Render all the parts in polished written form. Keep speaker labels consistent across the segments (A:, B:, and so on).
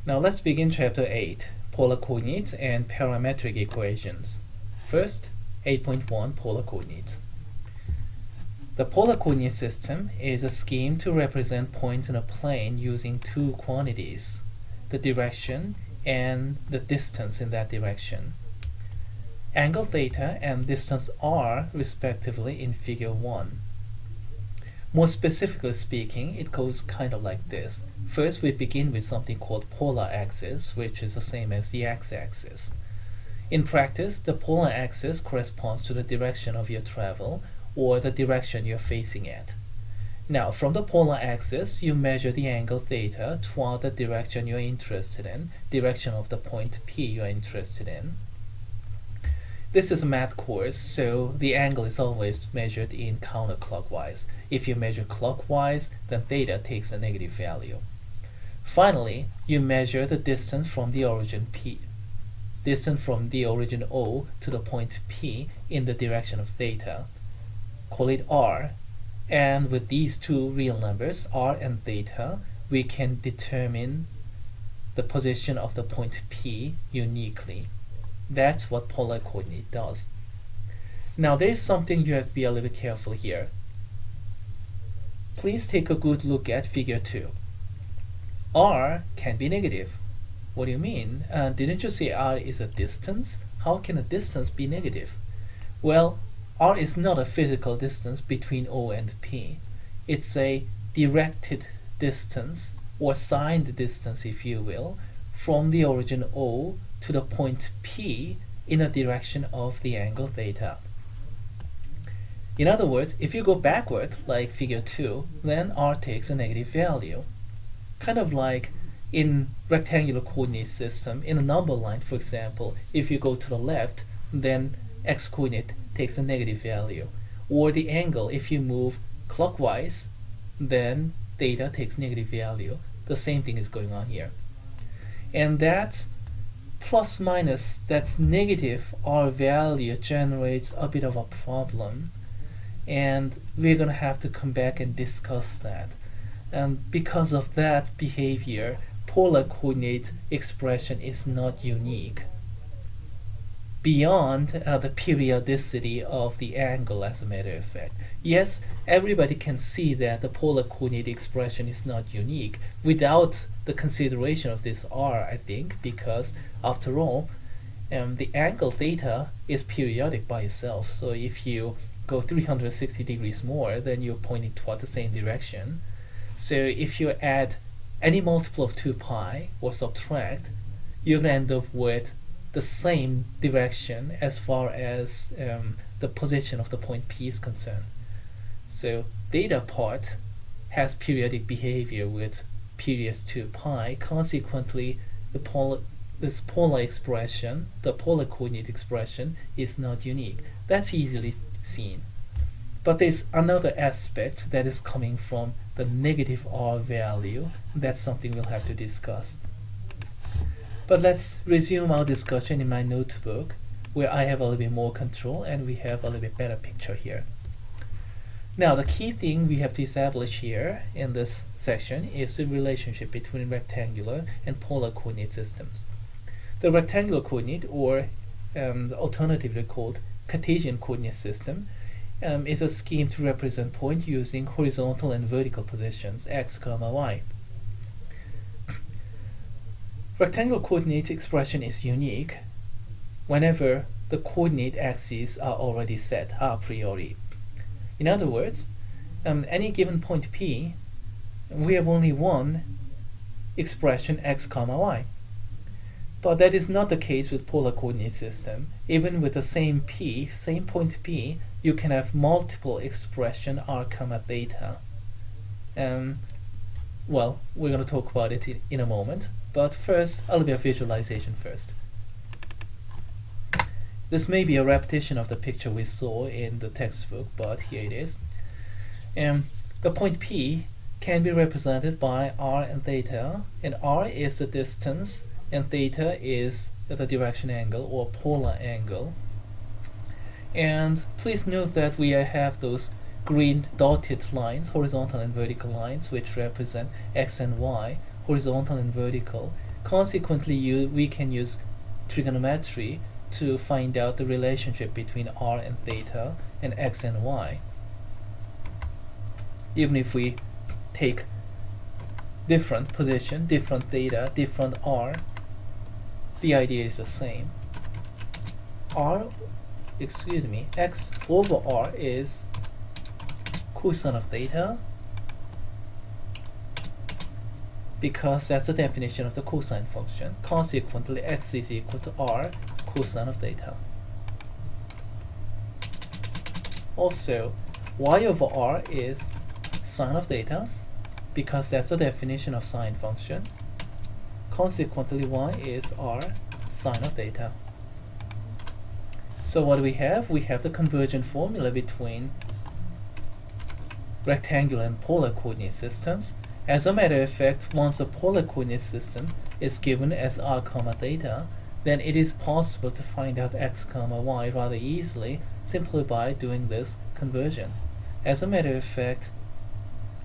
A: Now let's begin chapter 8, polar coordinates and parametric equations. First, 8.1 polar coordinates. The polar coordinate system is a scheme to represent points in a plane using two quantities, the direction and the distance in that direction. Angle theta and distance r respectively in figure 1. More specifically speaking, it goes kind of like this. First, we begin with something called polar axis, which is the same as the x-axis. In practice, the polar axis corresponds to the direction of your travel, or the direction you're facing at. Now, from the polar axis, you measure the angle theta toward the direction you're interested in, direction of the point P you're interested in. This is a math course, so the angle is always measured in counterclockwise. If you measure clockwise, then theta takes a negative value. Finally, you measure the distance from the origin P, distance from the origin O to the point P in the direction of theta. Call it r, and with these two real numbers, r and theta, we can determine the position of the point P uniquely. That's what polar coordinate does. Now there is something you have to be a little bit careful here. Please take a good look at figure 2. R can be negative. What do you mean? Didn't you say r is a distance? How can a distance be negative? Well, r is not a physical distance between O and P. It's a directed distance, or signed distance if you will, from the origin O to the point P in a direction of the angle theta. In other words, if you go backward, like figure 2, then r takes a negative value. Kind of like in rectangular coordinate system, in a number line, for example, if you go to the left, then x-coordinate takes a negative value. Or the angle, if you move clockwise, then theta takes negative value. The same thing is going on here. And that plus minus, that's negative r value generates a bit of a problem, and we're going to have to come back and discuss that. And because of that behavior, polar coordinate expression is not unique beyond the periodicity of the angle, as a matter of fact. Yes, everybody can see that the polar coordinate expression is not unique without the consideration of this r, I think, because after all, the angle theta is periodic by itself. So if you go 360 degrees more, then you're pointing toward the same direction. So if you add any multiple of 2 pi or subtract, you're going to end up with the same direction as far as the position of the point P is concerned. So theta part has periodic behavior with periods 2 pi. Consequently, this polar expression, the polar coordinate expression, is not unique. That's easily seen. But there's another aspect that is coming from the negative r value. That's something we'll have to discuss. But let's resume our discussion in my notebook, where I have a little bit more control and we have a little bit better picture here. Now, the key thing we have to establish here in this section is the relationship between rectangular and polar coordinate systems. The rectangular coordinate, or alternatively called Cartesian coordinate system, is a scheme to represent points using horizontal and vertical positions, x, y. Rectangular coordinate expression is unique whenever the coordinate axes are already set a priori. In other words, any given point P, we have only one expression x, y. But that is not the case with polar coordinate system. Even with the same P, same point P, you can have multiple expression r, theta. Well, we're going to talk about it in a moment, but first, a little bit of visualization first. This may be a repetition of the picture we saw in the textbook, but here it is. The point P can be represented by r and theta, and r is the distance, and theta is the direction angle or polar angle. And please note that we have those green dotted lines, horizontal and vertical lines, which represent x and y, horizontal and vertical. Consequently, we can use trigonometry to find out the relationship between r and theta and x and y. Even if we take different position, different theta, different r, the idea is the same. X over r is cosine of theta, because that's the definition of the cosine function. Consequently, x is equal to r cosine of theta. Also, y over r is sine of theta, because that's the definition of sine function. Consequently, y is r sine of theta. So what do we have? We have the convergent formula between rectangular and polar coordinate systems. As a matter of fact, once the polar coordinate system is given as r comma theta, then it is possible to find out x comma y rather easily simply by doing this conversion. As a matter of fact,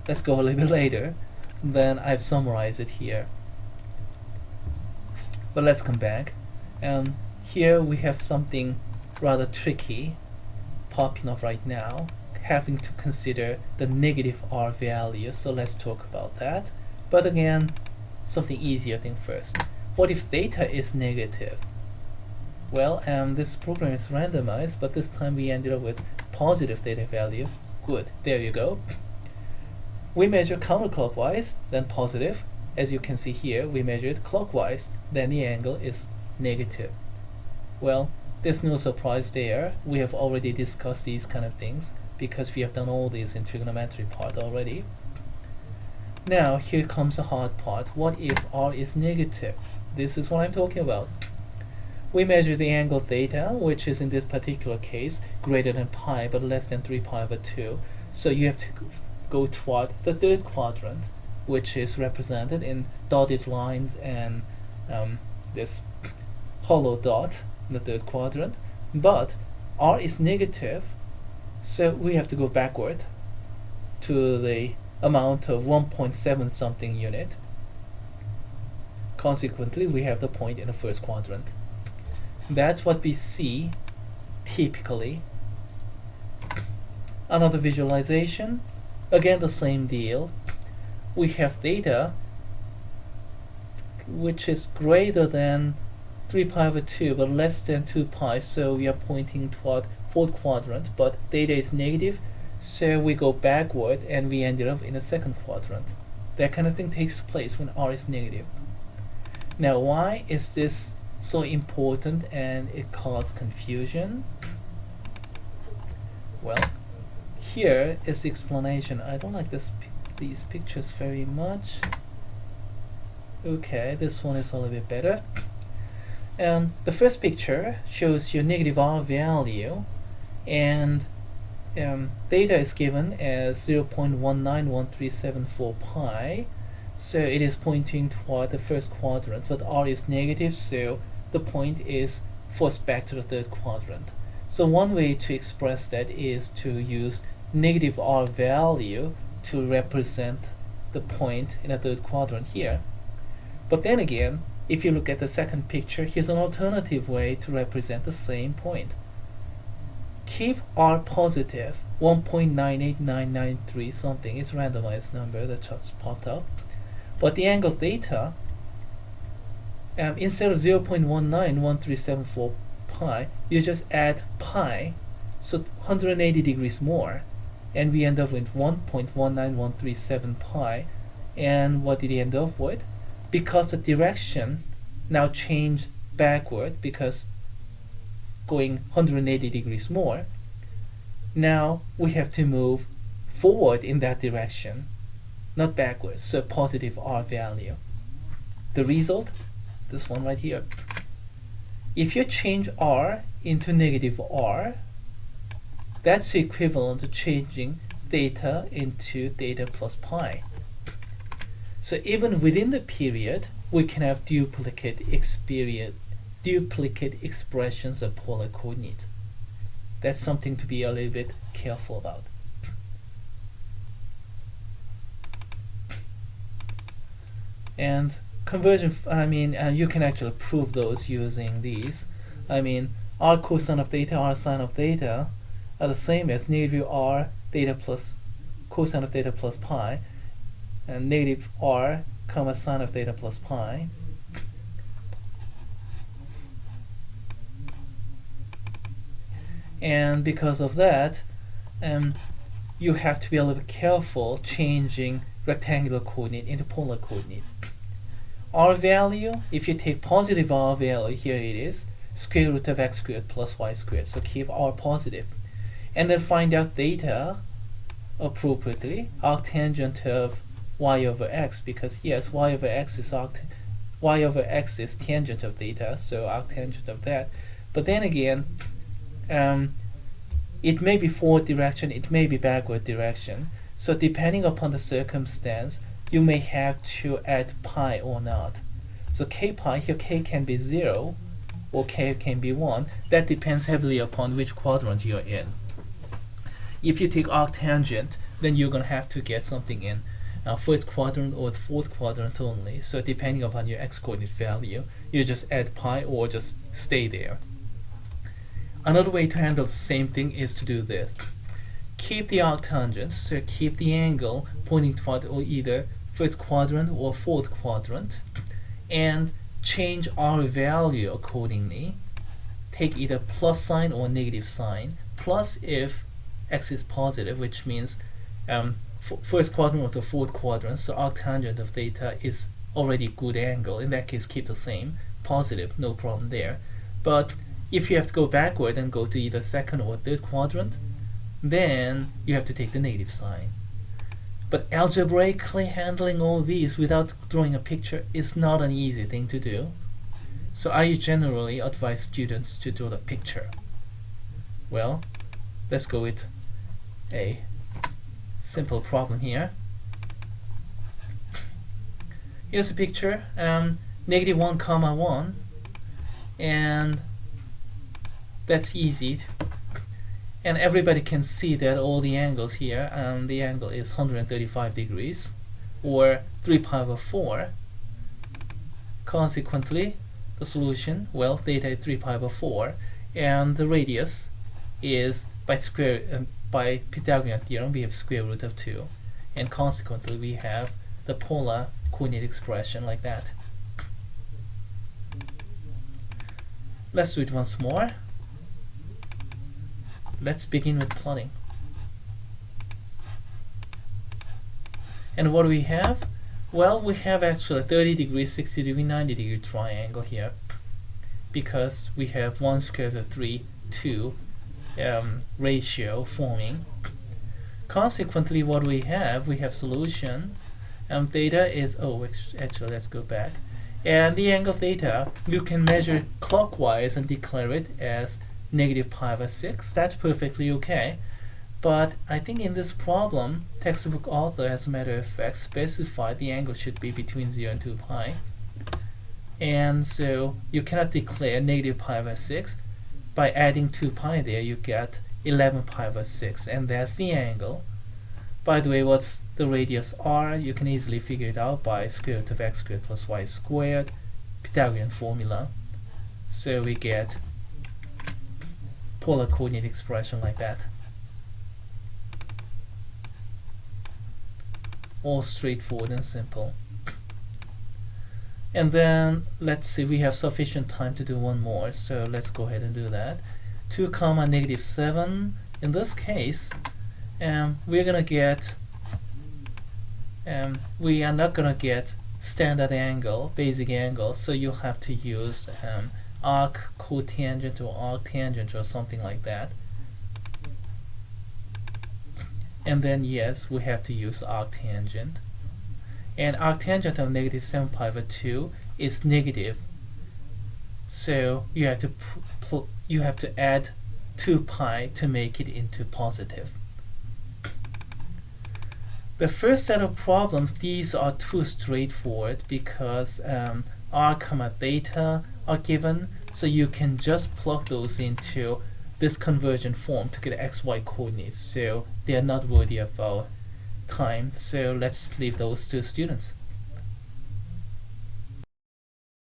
A: let's go a little bit later, then I've summarized it here. But let's come back. Here we have something rather tricky popping up right now, having to consider the negative r value, so let's talk about that. But again, something easier thing first. What if theta is negative? Well, this program is randomized, but this time we ended up with positive theta value. Good, there you go. We measure counterclockwise, then positive. As you can see here, we measure it clockwise, then the angle is negative. Well, there's no surprise there. We have already discussed these kind of things because we have done all these in trigonometry part already. Now, here comes the hard part. What if r is negative? This is what I'm talking about. We measure the angle theta, which is in this particular case greater than pi but less than 3 pi over 2. So you have to go toward the third quadrant, which is represented in dotted lines and this hollow dot in the third quadrant. But r is negative, so we have to go backward to the amount of 1.7 something unit. Consequently, we have the point in the first quadrant. That's what we see typically. Another visualization, again the same deal. We have theta, which is greater than 3 pi over 2 but less than 2 pi, so we are pointing toward fourth quadrant, but theta is negative, so we go backward and we ended up in the second quadrant. That kind of thing takes place when r is negative. Now, why is this so important and it causes confusion? Well, here is the explanation. I don't like these pictures very much. Okay, this one is a little bit better. The first picture shows your negative r value, and theta is given as 0.191374 pi, so it is pointing toward the first quadrant, but r is negative, so the point is forced back to the third quadrant. So one way to express that is to use negative r value to represent the point in the third quadrant here. But then again, if you look at the second picture, here's an alternative way to represent the same point. Keep r positive, 1.98993 something, it's a randomized number that just popped up. But the angle theta, instead of 0.191374 pi, you just add pi, so 180 degrees more, and we end up with 1.19137 pi. And what did he end up with? Because the direction now changed backward, because going 180 degrees more, now we have to move forward in that direction, not backwards, so positive r value. The result, this one right here. If you change r into negative r, that's equivalent to changing theta into theta plus pi. So even within the period, we can have duplicate expressions of polar coordinates. That's something to be a little bit careful about. And conversion, you can actually prove those using these. R cosine of theta, R sine of theta are the same as negative R theta plus cosine of theta plus pi, and negative R comma sine of theta plus pi. And because of that, you have to be a little bit careful changing rectangular coordinate into polar coordinate. R value, if you take positive R value, here it is, square root of x squared plus y squared. So keep R positive. And then find out theta appropriately, arctangent of y over x, because yes, y over x is tangent of theta, so arctangent of that. But then again, it may be forward direction, it may be backward direction. So depending upon the circumstance, you may have to add pi or not. So k pi, here k can be 0 or k can be 1. That depends heavily upon which quadrant you're in. If you take arctangent, then you're going to have to get something in first quadrant or fourth quadrant only. So depending upon your x-coordinate value, you just add pi or just stay there. Another way to handle the same thing is to do this. Keep the arctangent, so keep the angle pointing toward either first quadrant or fourth quadrant, and change R value accordingly. Take either plus sign or negative sign. Plus if x is positive, which means first quadrant or the fourth quadrant, so arctangent of theta is already good angle. In that case, keep the same. Positive, no problem there. But if you have to go backward and go to either second or third quadrant, then you have to take the negative sign. But algebraically handling all these without drawing a picture is not an easy thing to do. So I generally advise students to draw the picture. Well, let's go with a simple problem here. Here's a picture, negative 1 comma 1, and that's easy. And everybody can see that all the angles here, the angle is 135 degrees, or 3 pi over 4. Consequently, the solution, well, theta is 3 pi over 4, and the radius is by Pythagorean theorem, we have square root of 2, and consequently we have the polar coordinate expression like that. Let's do it once more. Let's begin with plotting. And what do we have? Well, we have actually a 30 degree, 60 degree, 90 degree triangle here, because we have 1 square root of 3, 2 ratio forming. Consequently, what we have solution, theta is, actually let's go back, and the angle theta, you can measure clockwise and declare it as negative pi over 6. That's perfectly okay. But I think in this problem, textbook author, as a matter of fact, specified the angle should be between 0 and 2 pi. And so you cannot declare negative pi over 6. By adding 2 pi there, you get 11 pi over 6, and that's the angle. By the way, what's the radius r? You can easily figure it out by square root of x squared plus y squared, Pythagorean formula. So we get polar coordinate expression like that. All straightforward and simple. And then let's see, we have sufficient time to do one more, so let's go ahead and do that. 2 comma negative 7. In this case, we're gonna get we are not gonna get standard angle, basic angle, so you'll have to use arc cotangent or arctangent or something like that. And then yes, we have to use arctangent. And arctangent of negative 7 pi over 2 is negative. So you have to add 2 pi to make it into positive. The first set of problems, these are too straightforward because r comma theta are given, so you can just plug those into this conversion form to get xy coordinates. So they are not worthy of our time, so let's leave those to students.